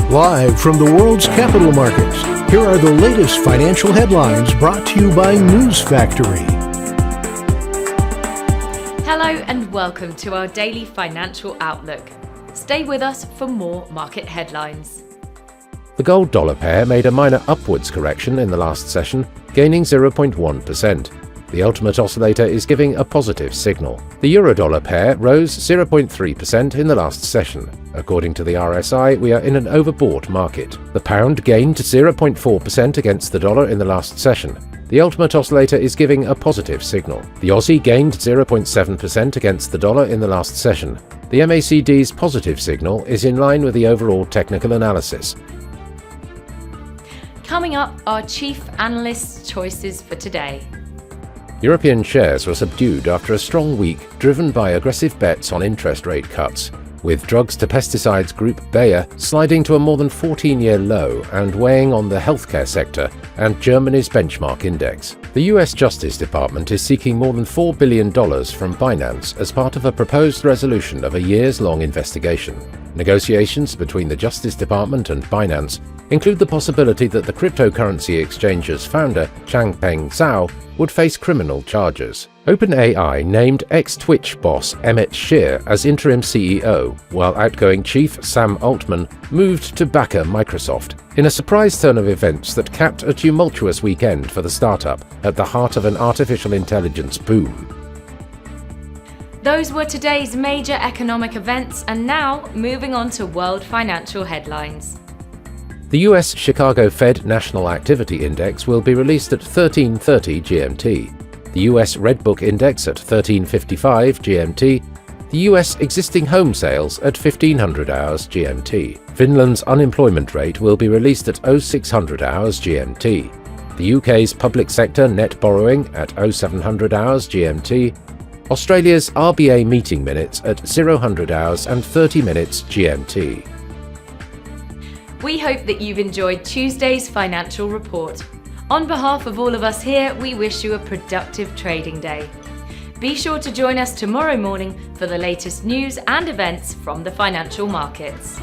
Live from the world's capital markets, here are the latest financial headlines brought to you by News Factory. Hello and welcome to our daily financial outlook. Stay with us for more market headlines. The gold-dollar pair made a minor upwards correction in the last session, gaining 0.1%. The ultimate oscillator is giving a positive signal. The euro-dollar pair rose 0.3% in the last session. According to the RSI, we are in an overbought market. The pound gained 0.4% against the dollar in the last session. The ultimate oscillator is giving a positive signal. The Aussie gained 0.7% against the dollar in the last session. The MACD's positive signal is in line with the overall technical analysis. Coming up, our chief analyst's choices for today. European shares were subdued after a strong week driven by aggressive bets on interest rate cuts, with drugs to pesticides group Bayer sliding to a more than 14-year low and weighing on the healthcare sector and Germany's benchmark index. The US Justice Department is seeking more than $4 billion from Binance as part of a proposed resolution of a years-long investigation. Negotiations between the Justice Department and Binance include the possibility that the cryptocurrency exchange's founder, Changpeng Zhao, would face criminal charges. OpenAI named ex-Twitch boss Emmett Shear as interim CEO, while outgoing chief Sam Altman moved to backer Microsoft, in a surprise turn of events that capped a tumultuous weekend for the startup at the heart of an artificial intelligence boom. Those were today's major economic events, and now moving on to world financial headlines. The US Chicago Fed National Activity Index will be released at 13:30 GMT, the US Redbook Index at 13:55 GMT, the US Existing Home Sales at 1500 hours GMT. Finland's unemployment rate will be released at 0600 hours GMT, the UK's Public Sector Net Borrowing at 0700 hours GMT, Australia's RBA meeting minutes at 0000 hours and 30 minutes GMT. We hope that you've enjoyed Tuesday's financial report. On behalf of all of us here, we wish you a productive trading day. Be sure to join us tomorrow morning for the latest news and events from the financial markets.